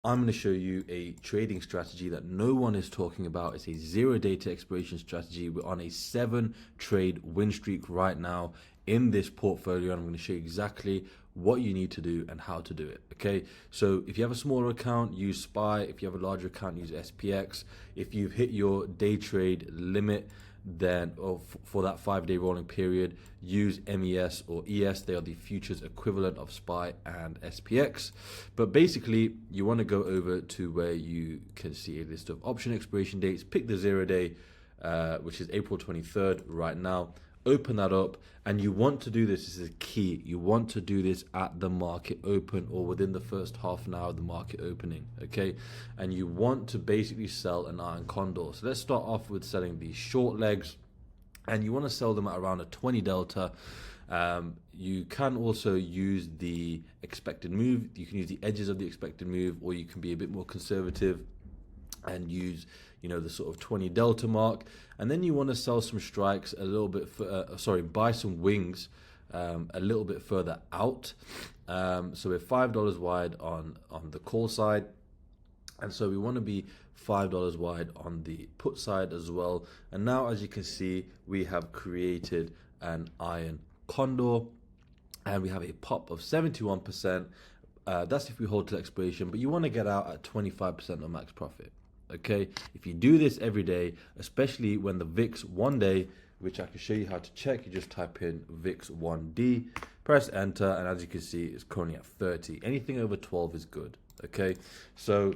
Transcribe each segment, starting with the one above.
I'm going to show you a trading strategy that no one is talking about. It's a zero data expiration strategy. We're on a 7 trade win streak right now in this portfolio. And I'm going to show you exactly what you need to do and how to do it. Okay. So if you have a smaller account, use SPY. If you have a larger account, use SPX. If you've hit your day trade limit, then for that 5-day rolling period, use MES or ES. They are the futures equivalent of SPY and SPX. But basically, you want to go over to where you can see a list of option expiration dates. Pick the 0 day, which is April 23rd right now. Open that up, and you want to do this. This is key. You want to do this at the market open or within the first half an hour of the market opening. Okay, and you want to basically sell an iron condor. So let's start off with selling these short legs, and you want to sell them at around a 20 delta. You can also use the expected move. You can use the edges of the expected move, or you can be a bit more conservative and use, the sort of 20 delta mark. And then you want to sell some strikes a little bit buy some wings a little bit further out. So we're $5 wide on the call side, and so we want to be $5 wide on the put side as well. And now, as you can see, we have created an iron condor, and we have a pop of 71%. That's if we hold to expiration, but you want to get out at 25% of max profit. Okay, if you do this every day, especially when the VIX 1-day, which I can show you how to check, you just type in VIX 1D, press enter, and as you can see, it's currently at 30. Anything over 12 is good. Okay, so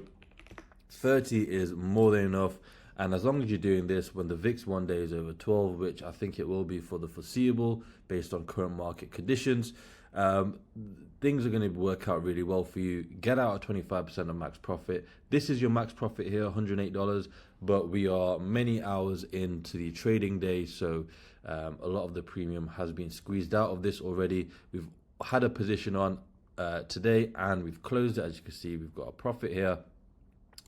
30 is more than enough. And as long as you're doing this when the VIX 1-day is over 12, which I think it will be for the foreseeable based on current market conditions, things are going to work out really well for you. Get out at 25% of max profit. This is your max profit here, $108, but we are many hours into the trading day, so a lot of the premium has been squeezed out of this already. We've had a position on today, and we've closed it. As you can see, we've got a profit here.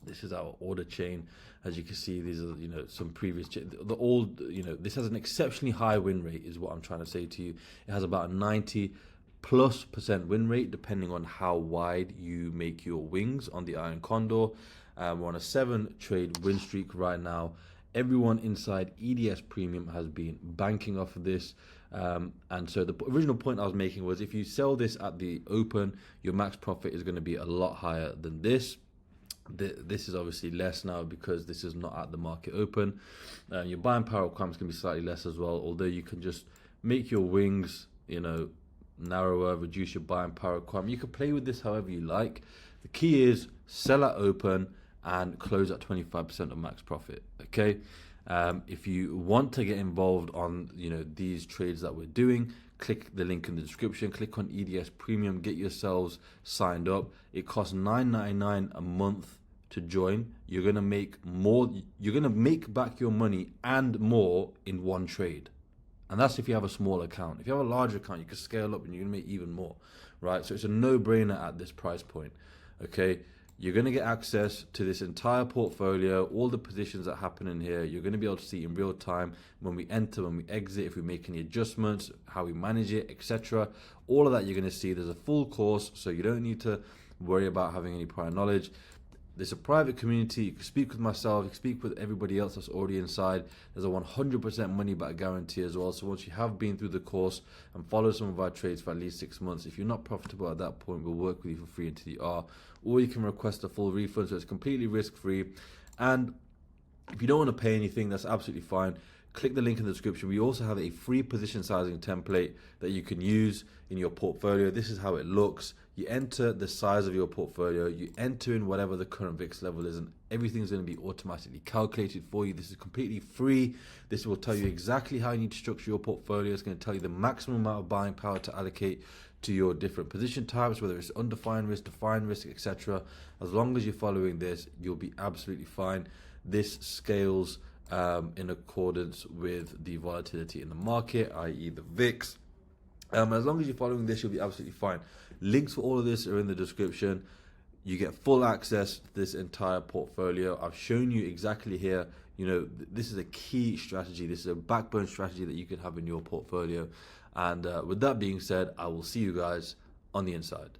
This is our order chain. As you can see, these are some previous this has an exceptionally high win rate, is what I'm trying to say to you. It has about a 90+% win rate depending on how wide you make your wings on the iron condor. We're on a 7 trade win streak right now. Everyone inside EDS Premium has been banking off of this. And so the original point I was making was, if you sell this at the open, your max profit is going to be a lot higher than this. This is obviously less now because this is not at the market open. Your buying power requirements can be slightly less as well, although you can just make your wings narrower, reduce your buying power requirement. You can play with this however you like. The key is sell at open and close at 25% of max profit. Okay, if you want to get involved on these trades that we're doing, click the link in the description, click on EDS Premium, get yourselves signed up. It costs $9.99 a month to join. You're gonna make more, you're gonna make back your money and more in one trade. And that's if you have a small account. If you have a larger account, you can scale up and you're gonna make even more, right? So it's a no-brainer at this price point. Okay, you're gonna get access to this entire portfolio, all the positions that happen in here. You're gonna be able to see in real time when we enter, when we exit, if we make any adjustments, how we manage it, etc. All of that you're gonna see. There's a full course, so you don't need to worry about having any prior knowledge. There's a private community. You can speak with myself, you can speak with everybody else that's already inside. There's a 100% money back guarantee as well. So once you have been through the course and followed some of our trades for at least 6 months, if you're not profitable at that point, we'll work with you for free until you are. Or you can request a full refund, so it's completely risk-free. And if you don't want to pay anything, that's absolutely fine. Click the link in the description. We also have a free position sizing template that you can use in your portfolio. This is how it looks. You enter the size of your portfolio, you enter in whatever the current VIX level is, and everything's going to be automatically calculated for you. This is completely free. This will tell you exactly how you need to structure your portfolio. It's going to tell you the maximum amount of buying power to allocate to your different position types, whether it's undefined risk, defined risk, etc. As long as you're following this, you'll be absolutely fine. This scales in accordance with the volatility in the market, i.e. the VIX. As long as you're following this, you'll be absolutely fine. Links for all of this are in the description. You get full access to this entire portfolio. I've shown you exactly here. This is a key strategy. This is a backbone strategy that you can have in your portfolio. And with that being said, I will see you guys on the inside.